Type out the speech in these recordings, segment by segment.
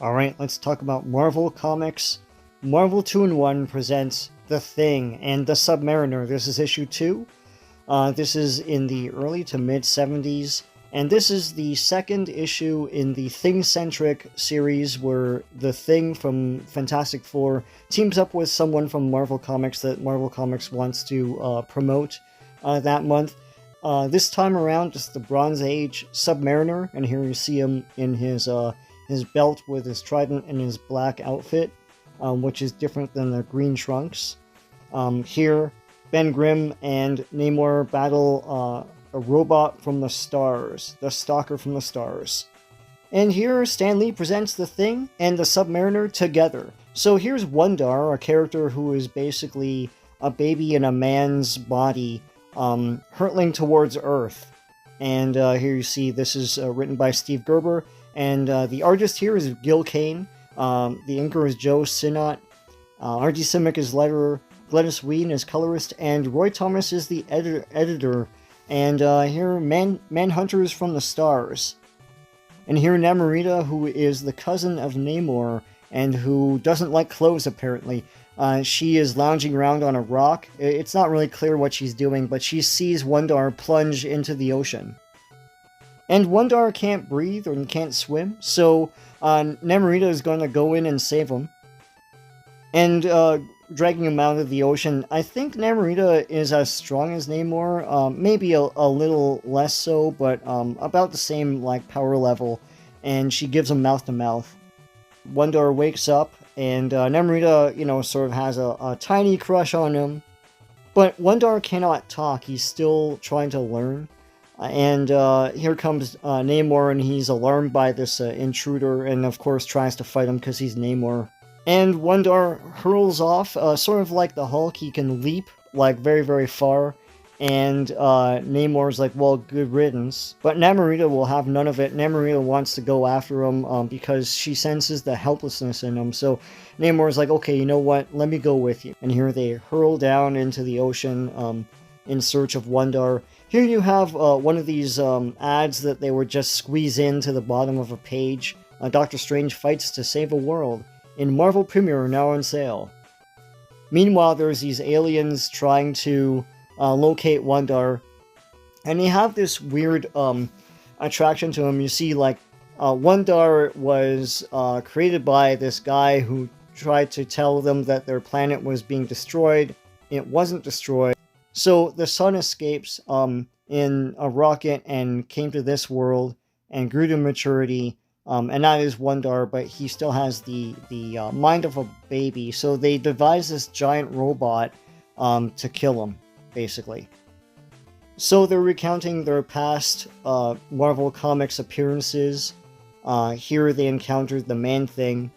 Alright, let's talk about Marvel Comics. Marvel 2-in-1 presents The Thing and The Submariner. This is issue 2. This is in the early to mid-70s, and this is the second issue in the Thing-centric series where The Thing from Fantastic Four teams up with someone from Marvel Comics that Marvel Comics wants to promote that month. This time around, it's the Bronze Age Submariner, and here you see him in his belt with his trident and his black outfit, which is different than the green trunks. Here, Ben Grimm and Namor battle a robot from the stars, the Stalker from the Stars. And here, Stan Lee presents The Thing and the Submariner together. So here's Wundarr, a character who is basically a baby in a man's body, hurtling towards Earth. And here you see this is written by Steve Gerber, and the artist here is Gil Kane. The inker is Joe Sinnott. R.D. Simic is letterer. Glennis Whedon is colorist, and Roy Thomas is the editor. And here, Manhunters from the Stars. And here, Namorita, who is the cousin of Namor, and who doesn't like clothes, apparently. She is lounging around on a rock. It's not really clear what she's doing, but she sees Wundarr plunge into the ocean. And Wundarr can't breathe or can't swim, so Namorita is going to go in and save him. And dragging him out of the ocean. I think Namorita is as strong as Namor, maybe a little less so, but about the same power level, and she gives him mouth-to-mouth. Wundarr wakes up, and Namorita, sort of has a tiny crush on him. But Wundarr cannot talk, he's still trying to learn. And here comes Namor, and he's alarmed by this intruder, and of course tries to fight him because he's Namor. And Wundarr hurls off, sort of like the Hulk. He can leap, very, very far. And Namor's like, well, good riddance. But Namorita will have none of it. Namorita wants to go after him because she senses the helplessness in him. So Namor's like, okay, you know what? Let me go with you. And here they hurl down into the ocean in search of Wundarr. Here you have one of these ads that they would just squeeze into the bottom of a page. Doctor Strange fights to save a world. In Marvel Premiere, now on sale. Meanwhile, there's these aliens trying to locate Wundarr. And they have this weird attraction to him. You see, Wundarr was created by this guy who tried to tell them that their planet was being destroyed. It wasn't destroyed. So the sun escapes in a rocket and came to this world and grew to maturity. And that is Wundarr, but he still has the mind of a baby. So they devise this giant robot to kill him, basically. So they're recounting their past Marvel Comics appearances. Here they encountered the Man-Thing.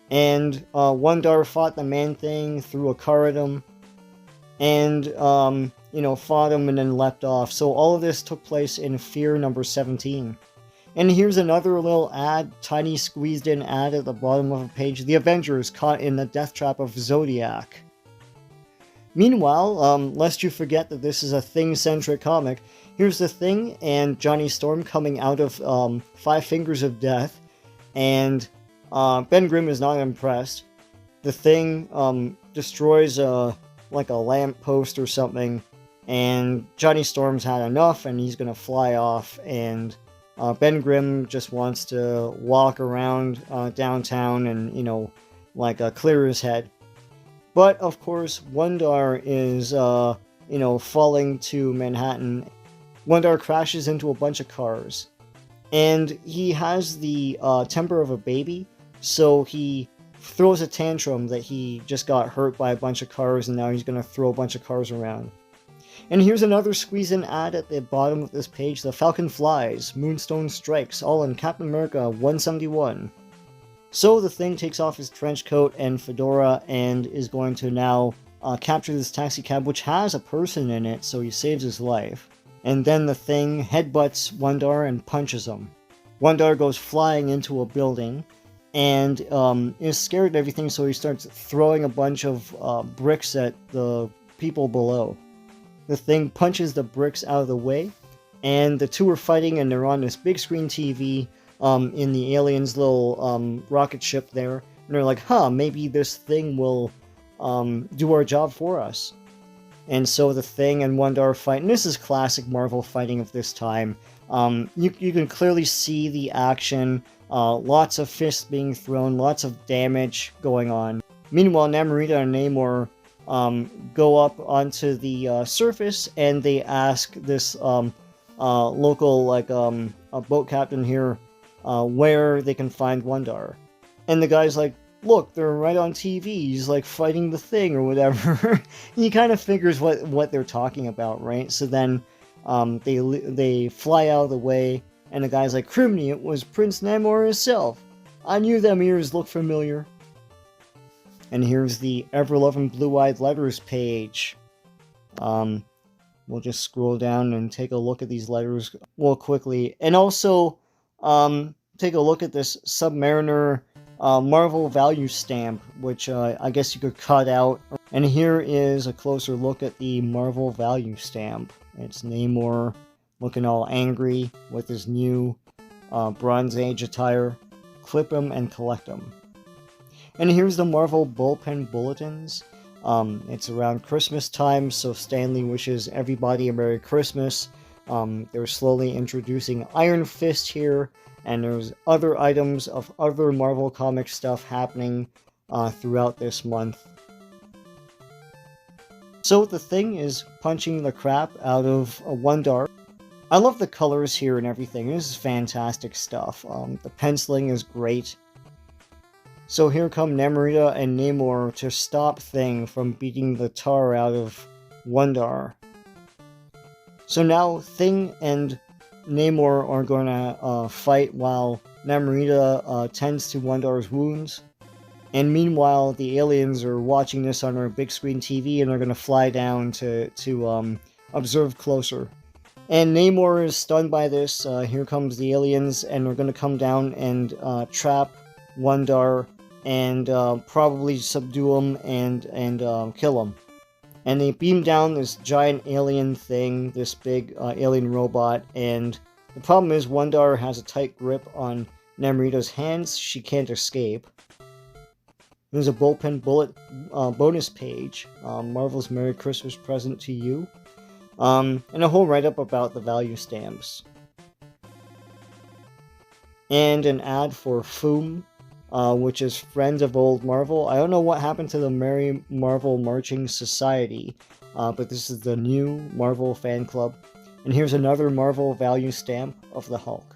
And Wundarr fought the Man-Thing, threw a car at him. And, fought him and then leapt off. So all of this took place in Fear number 17. And here's another little ad, tiny squeezed in ad at the bottom of a page. The Avengers caught in the death trap of Zodiac. Meanwhile, lest you forget that this is a Thing-centric comic, here's The Thing and Johnny Storm coming out of 5 Fingers of Death. And Ben Grimm is not impressed. The Thing destroys a lamppost or something. And Johnny Storm's had enough and he's going to fly off, and Ben Grimm just wants to walk around downtown and, clear his head. But, of course, Wundarr is, falling to Manhattan. Wundarr crashes into a bunch of cars. And he has the temper of a baby, so he throws a tantrum that he just got hurt by a bunch of cars and now he's going to throw a bunch of cars around. And here's another squeeze-in ad at the bottom of this page. The Falcon flies, Moonstone strikes, all in Captain America 171. So the Thing takes off his trench coat and fedora and is going to now capture this taxi cab, which has a person in it, so he saves his life. And then the Thing headbutts Wundarr and punches him. Wundarr goes flying into a building and is scared of everything, so he starts throwing a bunch of bricks at the people below. The Thing punches the bricks out of the way, and the two are fighting, and they're on this big screen TV in the aliens' little rocket ship there. And they're like, huh, maybe this thing will do our job for us. And so the Thing and Wondar fight, and this is classic Marvel fighting of this time. You can clearly see the action, lots of fists being thrown, lots of damage going on. Meanwhile, Namorita and Namor go up onto the surface, and they ask this local a boat captain here where they can find Wondar. And the guy's like, look, they're right on TV. He's like fighting the Thing or whatever. He kind of figures what they're talking about, right? So then they fly out of the way, and the guy's like, Criminy, it was Prince Namor himself. I knew them ears looked familiar. And here's the ever-loving blue-eyed letters page. We'll just scroll down and take a look at these letters real quickly. And also, take a look at this Submariner Marvel value stamp, which I guess you could cut out. And here is a closer look at the Marvel value stamp. It's Namor looking all angry with his new Bronze Age attire. Clip him and collect him. And here's the Marvel bullpen bulletins. It's around Christmas time, so Stan Lee wishes everybody a Merry Christmas. They're slowly introducing Iron Fist here, and there's other items of other Marvel comic stuff happening throughout this month. So the Thing is punching the crap out of Wondar. I love the colors here and everything. This is fantastic stuff. The penciling is great. So here come Namorita and Namor to stop Thing from beating the tar out of Wondar. So now Thing and Namor are going to fight while Namorita tends to Wondar's wounds. And meanwhile, the aliens are watching this on our big screen TV, and they're going to fly down to observe closer. And Namor is stunned by this. Here comes the aliens, and they're going to come down and trap Wondar and probably subdue him and kill him. And they beam down this giant alien thing, this big alien robot, and the problem is Wondar has a tight grip on Namorita's hands. She can't escape. There's a bullpen bullet bonus page, Marvel's Merry Christmas present to you, and a whole write-up about the value stamps. And an ad for FOOM, which is Friends of Old Marvel. I don't know what happened to the Merry Marvel Marching Society, but this is the new Marvel fan club. And here's another Marvel value stamp of the Hulk.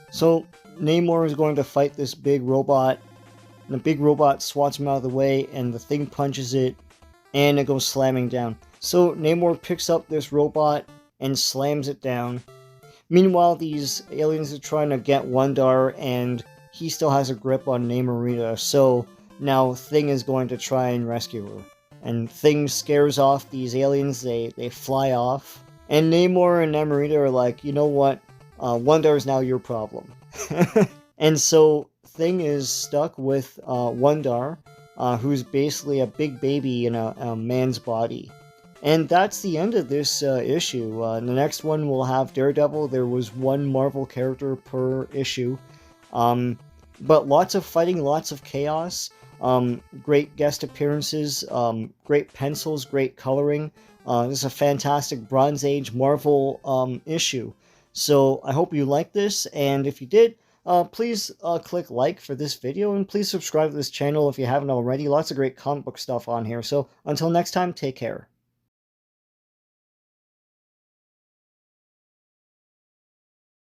So Namor is going to fight this big robot, and the big robot swats him out of the way, and the Thing punches it, and it goes slamming down. So Namor picks up this robot and slams it down. Meanwhile, these aliens are trying to get Wondar, and he still has a grip on Namorita, so now Thing is going to try and rescue her. And Thing scares off these aliens, they fly off. And Namor and Namorita are like, you know what, Wondar is now your problem. And so Thing is stuck with Wondar, who's basically a big baby in a man's body. And that's the end of this issue. The next one will have Daredevil. There was one Marvel character per issue. But lots of fighting, lots of chaos, great guest appearances, great pencils, great coloring. This is a fantastic Bronze Age Marvel issue. So I hope you liked this, and if you did, please click like for this video, and please subscribe to this channel if you haven't already. Lots of great comic book stuff on here. So until next time, take care.